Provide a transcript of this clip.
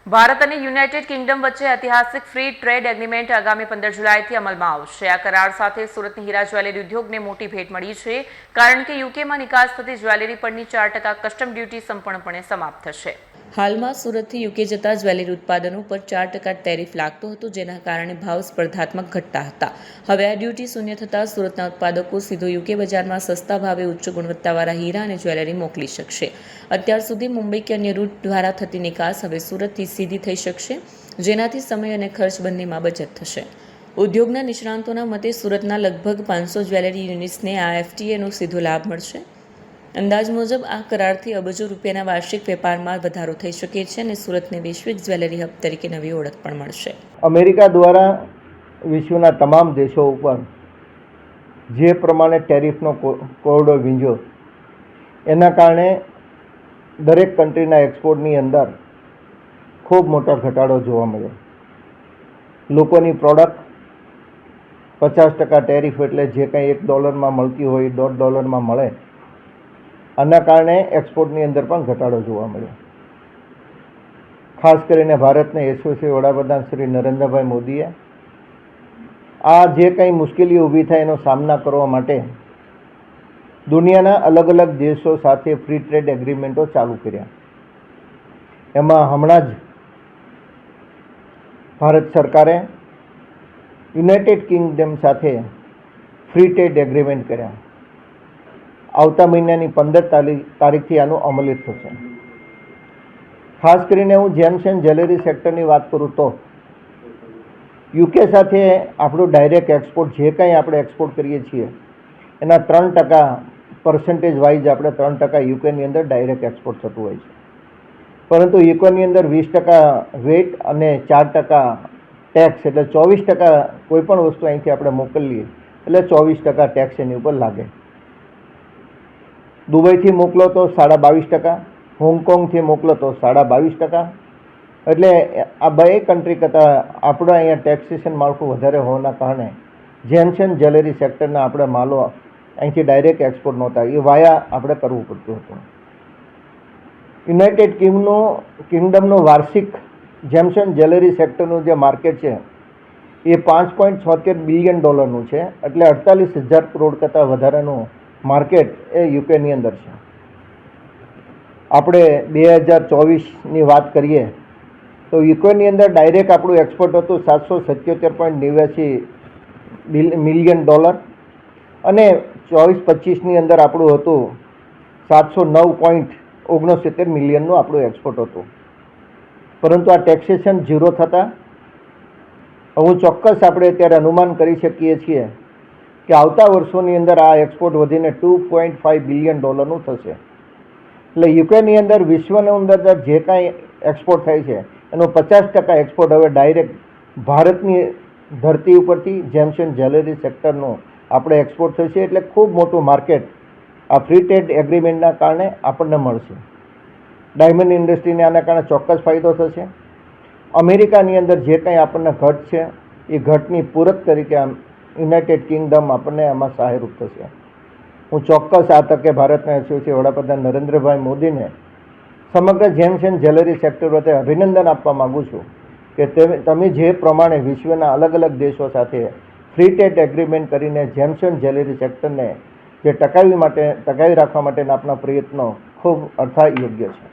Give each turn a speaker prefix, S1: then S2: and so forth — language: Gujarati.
S1: ભારત અને યુનાઇટેડ કિંગડમ વચ્ચે ઐતિહાસિક ફ્રી ટ્રેડ એગ્રીમેન્ટ આગામી 15 જુલાઈથી અમલમાં આવશે। આ કરાર સાથે સુરતની હીરા જ્વેલરી ઉદ્યોગને મોટી ભેટ મળી છે, કારણ કે યુકેમાં નિકાસ થતી જ્વેલરી પરની 4% કસ્ટમ ડ્યુટી સંપૂર્ણપણે સમાપ્ત થશે। હાલમાં સુરતથી યુકે જતા જ્વેલરી ઉત્પાદનો પર 4% ટેરિફ લાગતો હતો, જેના કારણે ભાવ સ્પર્ધાત્મક ઘટતા હતા। હવે આ ડ્યુટી શૂન્ય થતાં સુરતના ઉત્પાદકો સીધો યુકે બજારમાં સસ્તા ભાવે ઉચ્ચ ગુણવત્તાવાળા હીરા અને જ્વેલરી મોકલી શકશે। અત્યાર સુધી મુંબઈ કે અન્ય રૂટ દ્વારા થતી નિકાસ હવે સુરતથી સીધી થઈ શકશે, જેનાથી સમય અને ખર્ચ બંનેમાં બચત થશે। ઉદ્યોગના નિષ્ણાંતોના મતે સુરતના લગભગ 500 જ્વેલરી યુનિટ્સને આ એફટીએનો સીધો લાભ મળશે। અંદાજ મુજબ આ કરારથી અબજો રૂપિયાના વાર્ષિક વેપારમાં વધારો થઈ શકે છે અને સુરતને વૈશ્વિક જ્વેલરી હબ તરીકે નવી ઓળખ પણ મળશે।
S2: અમેરિકા દ્વારા વિશ્વના તમામ દેશો ઉપર જે પ્રમાણે ટેરિફનો કોરડો વીંઝ્યો, એના કારણે દરેક કન્ટ્રીના એક્સપોર્ટની અંદર ખૂબ મોટો ઘટાડો જોવા મળ્યો। લોકોની પ્રોડક્ટ 50% ટેરિફ એટલે જે કંઈ $1 મળતી હોય $1.5 મળે, આના કારણે એક્સપોર્ટની અંદર પણ ઘટાડો જોવા મળ્યો। ખાસ કરીને ભારતના યશસ્વી વડાપ્રધાન શ્રી નરેન્દ્રભાઈ મોદીએ આ જે કંઈ મુશ્કેલીઓ ઊભી થાય એનો સામના કરવા માટે દુનિયાના અલગ અલગ દેશો સાથે ફ્રી ટ્રેડ એગ્રીમેન્ટો ચાલુ કર્યા। એમાં હમણાં જ ભારત સરકારે યુનાઇટેડ કિંગડમ સાથે ફ્રી ટ્રેડ એગ્રીમેન્ટ કર્યા। આવતા મહિનાની 15 તારીખથી આનું અમલી થશે। ખાસ કરીને હું જેમ્સ એન્ડ જ્વેલરી સેક્ટરની વાત કરું તો યુકે સાથે આપણું ડાયરેક્ટ એક્સપોર્ટ જે કંઈ આપણે એક્સપોર્ટ કરીએ છીએ એના 3% વાઇઝ આપણે 3% યુકેની અંદર ડાયરેક્ટ એક્સપોર્ટ થતું હોય છે, પરંતુ યુકેની અંદર 20% વેટ અને 4% ટેક્સ, એટલે 24% કોઈ પણ વસ્તુ અહીંથી આપણે મોકલીએ એટલે 24% ટેક્સ એની ઉપર લાગે। દુબઈથી મોકલો તો 22.5%, હોંગકોંગથી મોકલો તો 22.5%, એટલે આ બે કન્ટ્રી કરતાં આપણે અહીંયા ટેક્સેશન માળખું વધારે હોવાના કારણે જેમ્સ એન્ડ જ્વેલરી સેક્ટરના આપણે માલો અહીંથી ડાયરેક્ટ એક્સપોર્ટ નહોતા, એ વાયા આપણે કરવું પડતું હતું। યુનાઇટેડ કિંગડમનું વાર્ષિક જેમ્સ એન્ડ જ્વેલરી સેક્ટરનું જે માર્કેટ છે એ $5.76 બિલિયન છે, એટલે 48,000 કરોડ કરતાં વધારાનું માર્કેટ એ યુકેની અંદર છે। આપણે 2024ની વાત કરીએ તો યુકેની અંદર ડાયરેક્ટ આપણું એક્સપોર્ટ હતું $777.89 મિલિયન અને 24-25ની અંદર આપણું હતું 709.69 મિલિયનનું આપણું એક્સપોર્ટ હતું, પરંતુ આ ટેક્સેશન ઝીરો થતાં હું ચોક્કસ આપણે અત્યારે અનુમાન કરી શકીએ છીએ કે આવતા વર્ષોની અંદર આ એક્સપોર્ટ વધીને $2.5 બિલિયન થશે। એટલે યુકેની અંદર વિશ્વની અંદર જે કાંઈ એક્સપોર્ટ થાય છે એનો 50% એક્સપોર્ટ હવે ડાયરેક્ટ ભારતની ધરતી ઉપરથી જેમ્સ એન્ડ જ્વેલરી સેક્ટરનું આપણે એક્સપોર્ટ થશે, એટલે ખૂબ મોટું માર્કેટ આ ફ્રી ટ્રેડ એગ્રીમેન્ટના કારણે આપણને મળશે। ડાયમંડ ઇન્ડસ્ટ્રીને આના કારણે ચોક્કસ ફાયદો થશે। અમેરિકાની અંદર જે કંઈ આપણને ઘટ છે એ ઘટની પૂરક તરીકે યુનાઇટેડ કિંગડમ આપણને આમાં સહાયરૂપ થશે। હું ચોક્કસ આ તકે ભારતના યશસ્વી વડાપ્રધાન નરેન્દ્રભાઈ મોદીને સમગ્ર જેમ્સ એન્ડ જ્વેલરી સેક્ટર વતી અભિનંદન આપવા માગું છું કે તમે જે પ્રમાણે વિશ્વના અલગ અલગ દેશો સાથે ફ્રી ટ્રેડ એગ્રીમેન્ટ કરીને જેમ્સ એન્ડ જ્વેલરી સેક્ટરને જે ટકાવી રાખવા માટેના આપણા પ્રયત્નો ખૂબ અર્થાયોગ્ય છે।